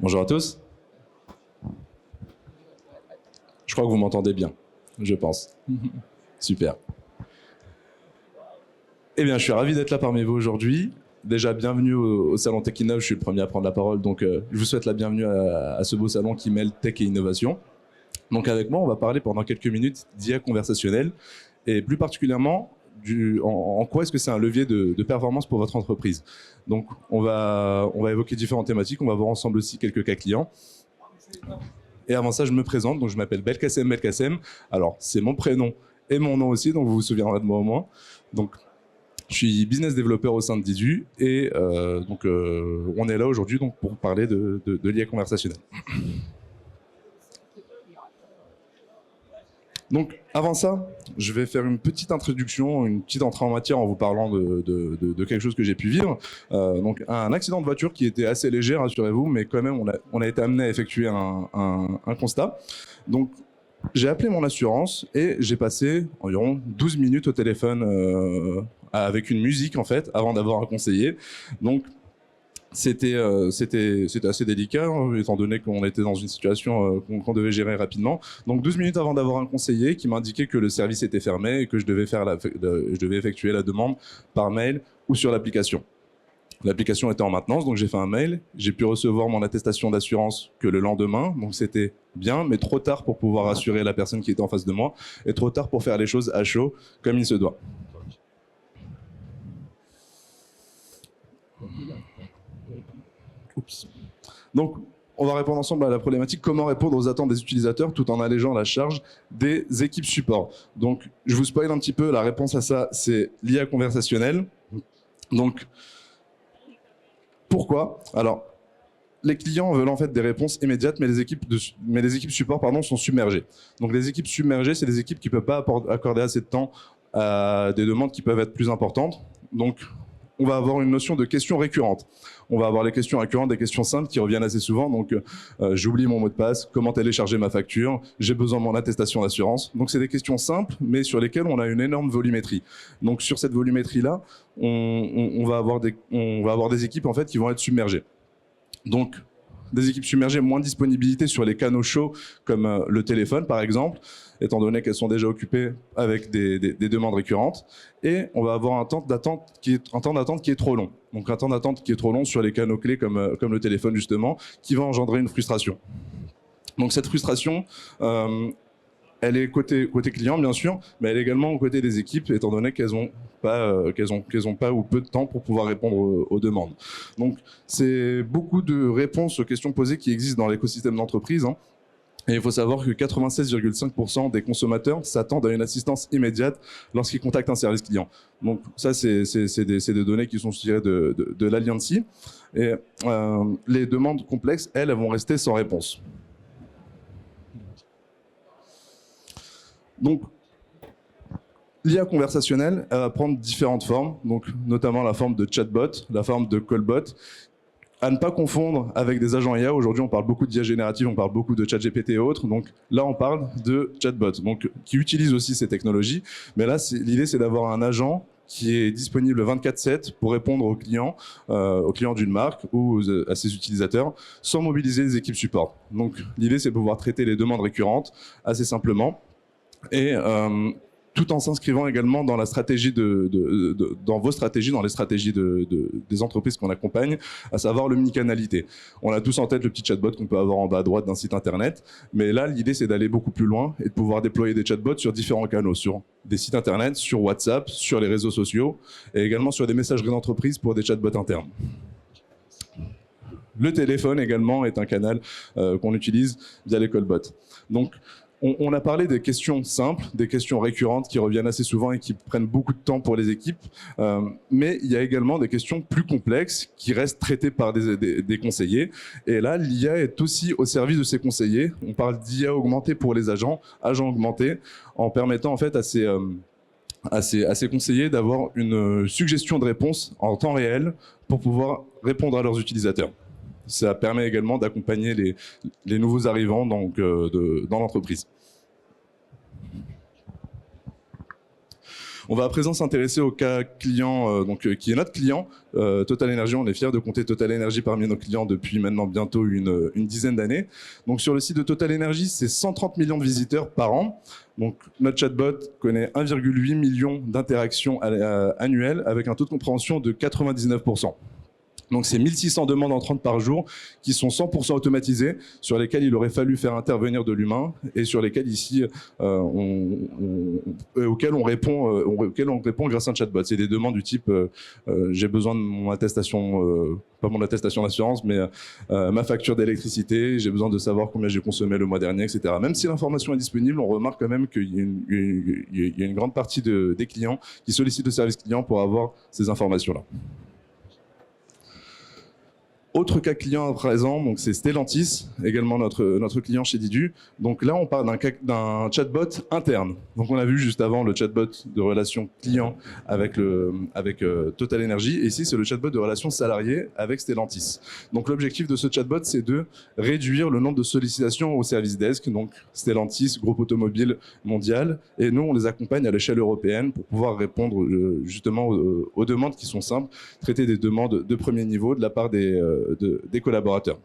Bonjour à tous. Je crois que vous m'entendez bien, je pense. Super. Eh bien, je suis ravi d'être là parmi vous aujourd'hui. Déjà, bienvenue au Salon Tech Innov. Je suis le premier à prendre la parole, donc je vous souhaite la bienvenue à ce beau salon qui mêle tech et innovation. Donc avec moi, on va parler pendant quelques minutes d'IA conversationnelle et plus particulièrement en quoi est-ce que c'est un levier de performance pour votre entreprise. Donc on va évoquer différentes thématiques, on va voir ensemble aussi quelques cas clients. Et avant ça, je me présente, donc je m'appelle Belkacem. Alors c'est mon prénom et mon nom aussi, donc vous vous souviendrez de moi au moins. Donc je suis business développeur au sein de Didu et on est là aujourd'hui donc pour parler de l'IA conversationnelle. Donc, avant ça, je vais faire une petite introduction, une petite entrée en matière en vous parlant de quelque chose que j'ai pu vivre. Donc, un accident de voiture qui était assez léger, rassurez-vous, mais quand même, on a été amené à effectuer un constat. Donc, j'ai appelé mon assurance et j'ai passé environ 12 minutes au téléphone avec une musique, en fait, avant d'avoir un conseiller. Donc, c'était assez délicat, hein, étant donné qu'on était dans une situation qu'on devait gérer rapidement. Donc 12 minutes avant d'avoir un conseiller qui m'indiquait que le service était fermé et que je devais effectuer la demande par mail ou sur l'application. L'application était en maintenance, donc j'ai fait un mail. J'ai pu recevoir mon attestation d'assurance que le lendemain, donc c'était bien, mais trop tard pour pouvoir assurer la personne qui était en face de moi et trop tard pour faire les choses à chaud comme il se doit. Oups. Donc, on va répondre ensemble à la problématique comment répondre aux attentes des utilisateurs tout en allégeant la charge des équipes support. Donc, je vous spoil un petit peu, la réponse à ça, c'est l'IA conversationnelle. Donc, pourquoi? Alors, les clients veulent en fait des réponses immédiates, mais les équipes support sont submergées. Donc, les équipes submergées, c'est des équipes qui ne peuvent pas accorder assez de temps à des demandes qui peuvent être plus importantes. Donc, on va avoir une notion de questions récurrentes. On va avoir les questions récurrentes, des questions simples qui reviennent assez souvent. Donc, j'oublie mon mot de passe, comment télécharger ma facture, j'ai besoin de mon attestation d'assurance. Donc, c'est des questions simples, mais sur lesquelles on a une énorme volumétrie. Donc, sur cette volumétrie-là, on va avoir des équipes en fait qui vont être submergées. Donc, des équipes submergées, moins de disponibilité sur les canaux chauds comme le téléphone par exemple, étant donné qu'elles sont déjà occupées avec des demandes récurrentes. Et on va avoir un temps d'attente qui est trop long. Donc un temps d'attente qui est trop long sur les canaux clés comme le téléphone justement, qui va engendrer une frustration. Donc cette frustration, elle est côté client bien sûr, mais elle est également aux côtés des équipes, étant donné qu'elles ont pas ou peu de temps pour pouvoir répondre aux demandes. Donc c'est beaucoup de réponses aux questions posées qui existent dans l'écosystème d'entreprise. Hein. Et il faut savoir que 96,5% des consommateurs s'attendent à une assistance immédiate lorsqu'ils contactent un service client. Donc ça, c'est des données qui sont tirées de l'Alliancy. Et les demandes complexes, elles vont rester sans réponse. Donc, l'IA conversationnelle, elle va prendre différentes formes, donc notamment la forme de chatbot, la forme de callbot, à ne pas confondre avec des agents IA. Aujourd'hui, on parle beaucoup d'IA générative, on parle beaucoup de ChatGPT et autres. Donc là, on parle de chatbot, donc qui utilise aussi ces technologies. Mais là, l'idée, c'est d'avoir un agent qui est disponible 24/7 pour répondre aux clients d'une marque ou à ses utilisateurs, sans mobiliser les équipes support. Donc l'idée, c'est de pouvoir traiter les demandes récurrentes assez simplement et tout en s'inscrivant également dans la stratégie dans vos stratégies, dans les stratégies des entreprises qu'on accompagne, à savoir l'omnicanalité. On a tous en tête le petit chatbot qu'on peut avoir en bas à droite d'un site internet, mais là, l'idée, c'est d'aller beaucoup plus loin et de pouvoir déployer des chatbots sur différents canaux, sur des sites internet, sur WhatsApp, sur les réseaux sociaux, et également sur des messageries d'entreprise pour des chatbots internes. Le téléphone également est un canal qu'on utilise via les callbots. Donc, on a parlé des questions simples, des questions récurrentes qui reviennent assez souvent et qui prennent beaucoup de temps pour les équipes, mais il y a également des questions plus complexes qui restent traitées par des conseillers. Et là, l'IA est aussi au service de ces conseillers. On parle d'IA augmentée pour les agents augmentés, en permettant en fait à ces conseillers d'avoir une suggestion de réponse en temps réel pour pouvoir répondre à leurs utilisateurs. Ça permet également d'accompagner les nouveaux arrivants donc, dans l'entreprise. On va à présent s'intéresser au cas client, qui est notre client, Total Energy. On est fiers de compter Total Energy parmi nos clients depuis maintenant bientôt une dizaine d'années. Donc sur le site de Total Energy, c'est 130 millions de visiteurs par an. Donc notre chatbot connaît 1,8 million d'interactions annuelles avec un taux de compréhension de 99%. Donc c'est 1600 demandes entrantes par jour qui sont 100% automatisées, sur lesquelles il aurait fallu faire intervenir de l'humain et sur lesquelles ici auxquelles on répond grâce à un chatbot. C'est des demandes du type j'ai besoin de mon attestation, pas mon attestation d'assurance, mais ma facture d'électricité, j'ai besoin de savoir combien j'ai consommé le mois dernier, etc. Même si l'information est disponible, on remarque quand même qu'il y a une grande partie des clients qui sollicitent le service client pour avoir ces informations-là. Autre cas client à présent, donc c'est Stellantis, également notre client chez Didu. Donc là, on parle d'un chatbot interne. Donc on a vu juste avant le chatbot de relation client avec Total Energy. Et ici, c'est le chatbot de relation salarié avec Stellantis. Donc l'objectif de ce chatbot, c'est de réduire le nombre de sollicitations au service desk. Donc Stellantis, groupe automobile mondial. Et nous, on les accompagne à l'échelle européenne pour pouvoir répondre justement aux demandes qui sont simples, traiter des demandes de premier niveau de la part des collaborateurs.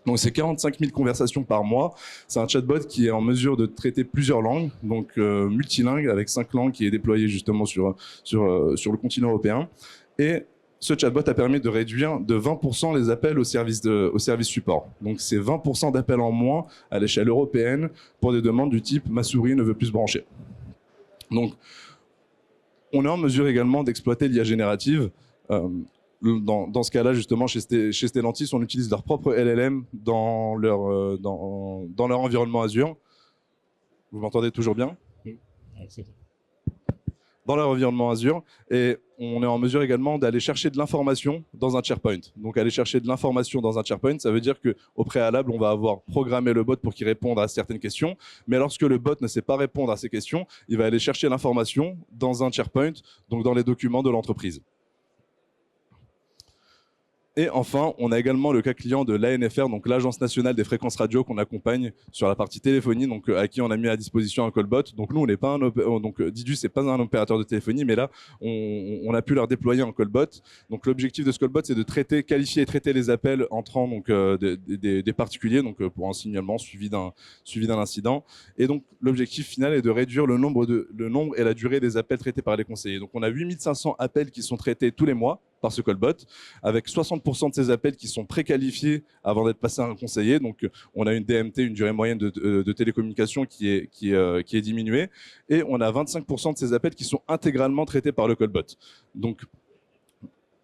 Donc c'est 45 000 conversations par mois. C'est un chatbot qui est en mesure de traiter plusieurs langues, donc multilingue avec 5 langues, qui est déployé justement sur le continent européen. Et ce chatbot a permis de réduire de 20% les appels au service support. Donc c'est 20% d'appels en moins à l'échelle européenne pour des demandes du type « ma souris ne veut plus se brancher ». Donc on est en mesure également d'exploiter l'IA générative. Dans ce cas-là, justement, chez Stellantis, on utilise leur propre LLM dans leur environnement Azure. Vous m'entendez toujours bien ? Dans leur environnement Azure. Et on est en mesure également d'aller chercher de l'information dans un SharePoint. Donc, aller chercher de l'information dans un SharePoint, ça veut dire qu'au préalable, on va avoir programmé le bot pour qu'il réponde à certaines questions. Mais lorsque le bot ne sait pas répondre à ces questions, il va aller chercher l'information dans un SharePoint, donc dans les documents de l'entreprise. Et enfin, on a également le cas client de l'ANFR, donc l'Agence nationale des fréquences radio, qu'on accompagne sur la partie téléphonie, donc à qui on a mis à disposition un callbot. Donc nous, on n'est pas donc Didu, c'est pas un opérateur de téléphonie, mais là, on a pu leur déployer un callbot. Donc l'objectif de ce callbot, c'est de qualifier et traiter les appels entrant donc des particuliers, donc pour un signalement suivi d'un incident. Et donc l'objectif final est de réduire le nombre et la durée des appels traités par les conseillers. Donc on a 8500 appels qui sont traités tous les mois par ce callbot, avec 60% de ces appels qui sont préqualifiés avant d'être passés à un conseiller. Donc, on a une DMT, une durée moyenne de télécommunication qui est diminuée. Et on a 25% de ces appels qui sont intégralement traités par le callbot. Donc,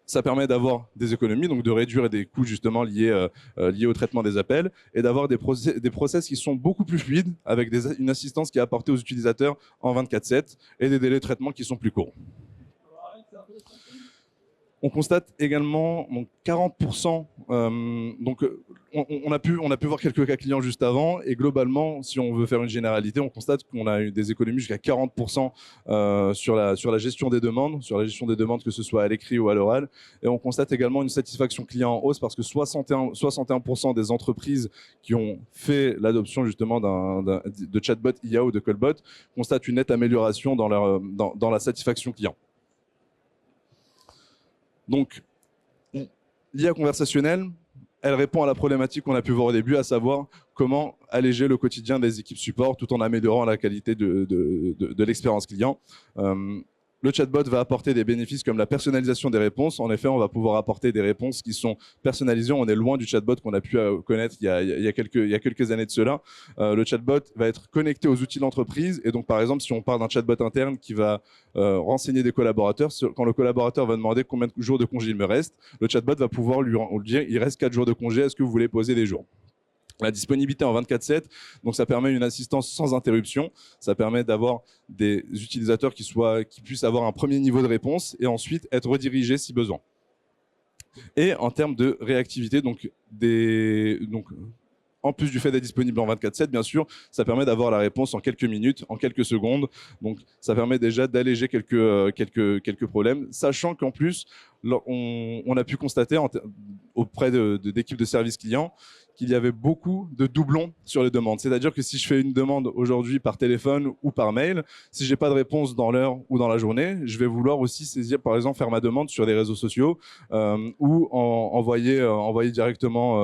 ça permet d'avoir des économies, donc de réduire des coûts justement liés au traitement des appels et d'avoir des process qui sont beaucoup plus fluides avec une assistance qui est apportée aux utilisateurs en 24/7 et des délais de traitement qui sont plus courts. On constate également donc 40%. On a pu voir quelques cas clients juste avant, et globalement, si on veut faire une généralité, on constate qu'on a eu des économies jusqu'à 40% sur la gestion des demandes, que ce soit à l'écrit ou à l'oral. Et on constate également une satisfaction client en hausse parce que 61% des entreprises qui ont fait l'adoption justement de chatbot IA ou de callbot constatent une nette amélioration dans la satisfaction client. Donc, l'IA conversationnelle, elle répond à la problématique qu'on a pu voir au début, à savoir comment alléger le quotidien des équipes support tout en améliorant la qualité de l'expérience client. Le chatbot va apporter des bénéfices comme la personnalisation des réponses. En effet, on va pouvoir apporter des réponses qui sont personnalisées. On est loin du chatbot qu'on a pu connaître il y a quelques années de cela. Le chatbot va être connecté aux outils d'entreprise. Et donc, par exemple, si on parle d'un chatbot interne qui va renseigner des collaborateurs, quand le collaborateur va demander combien de jours de congé il me reste, le chatbot va pouvoir lui dire il reste 4 jours de congé, est-ce que vous voulez poser des jours ? La disponibilité en 24/7, donc ça permet une assistance sans interruption. Ça permet d'avoir des utilisateurs qui puissent avoir un premier niveau de réponse et ensuite être redirigés si besoin. Et en termes de réactivité, en plus du fait d'être disponible en 24/7, bien sûr, ça permet d'avoir la réponse en quelques minutes, en quelques secondes. Donc, ça permet déjà d'alléger quelques problèmes, sachant qu'en plus, on a pu constater auprès d'équipes de service client qu'il y avait beaucoup de doublons sur les demandes. C'est-à-dire que si je fais une demande aujourd'hui par téléphone ou par mail, si j'ai pas de réponse dans l'heure ou dans la journée, je vais vouloir aussi saisir, par exemple, faire ma demande sur les réseaux sociaux ou envoyer directement,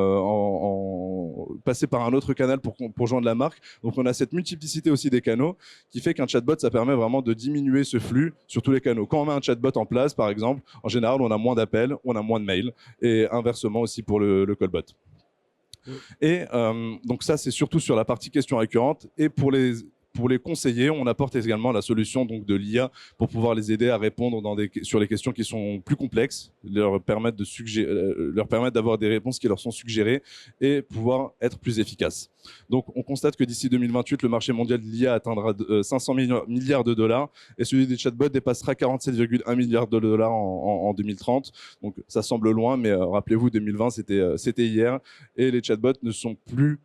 passer par un autre canal pour joindre la marque. Donc on a cette multiplicité aussi des canaux qui fait qu'un chatbot, ça permet vraiment de diminuer ce flux sur tous les canaux. Quand on met un chatbot en place, par exemple, en général, on a moins d'appels, on a moins de mails, et inversement aussi pour le callbot. Et donc ça, c'est surtout sur la partie questions récurrentes. Et pour les conseillers, on apporte également la solution donc de l'IA pour pouvoir les aider à répondre sur les questions qui sont plus complexes, leur permettre d'avoir des réponses qui leur sont suggérées et pouvoir être plus efficaces. Donc on constate que d'ici 2028, le marché mondial de l'IA atteindra 500 milliards de dollars et celui des chatbots dépassera 47,1 milliards de dollars en 2030. Donc ça semble loin, mais rappelez-vous, 2020, c'était hier et les chatbots ne sont plus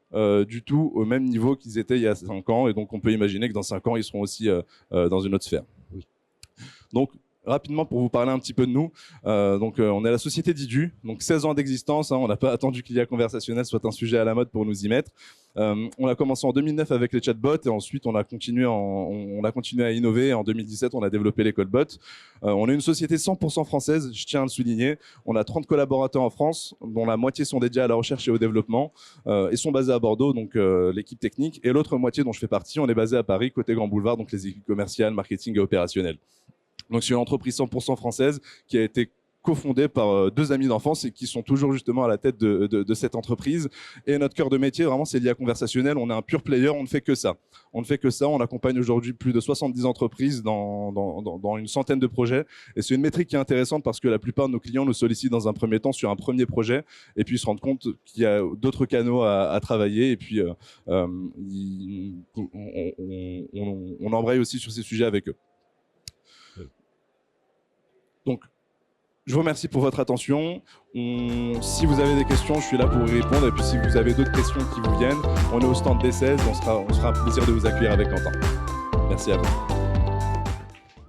du tout au même niveau qu'ils étaient il y a 5 ans et donc on peut imaginer que dans 5 ans, ils seront aussi dans une autre sphère. Oui. Donc, rapidement, pour vous parler un petit peu de nous, on est la société Didu, donc 16 ans d'existence, on n'a pas attendu que l'IA conversationnelle soit un sujet à la mode pour nous y mettre. On a commencé en 2009 avec les chatbots et ensuite on a continué à innover. En 2017, on a développé les callbots. On est une société 100% française, je tiens à le souligner. On a 30 collaborateurs en France, dont la moitié sont dédiés à la recherche et au développement et sont basés à Bordeaux, donc l'équipe technique. Et l'autre moitié dont je fais partie, on est basé à Paris, côté Grand Boulevard, donc les équipes commerciales, marketing et opérationnelles. Donc c'est une entreprise 100% française qui a été cofondée par 2 amis d'enfance et qui sont toujours justement à la tête de cette entreprise. Et notre cœur de métier, vraiment, c'est l'IA conversationnelle. On est un pure player, on ne fait que ça. On ne fait que ça. On accompagne aujourd'hui plus de 70 entreprises dans une centaine de projets. Et c'est une métrique qui est intéressante parce que la plupart de nos clients nous sollicitent dans un premier temps sur un premier projet et puis ils se rendent compte qu'il y a d'autres canaux à travailler. Et puis on embraye aussi sur ces sujets avec eux. Donc, je vous remercie pour votre attention. Si vous avez des questions, je suis là pour y répondre. Et puis, si vous avez d'autres questions qui vous viennent, on est au stand D16. On sera un plaisir de vous accueillir avec Quentin. Merci à vous.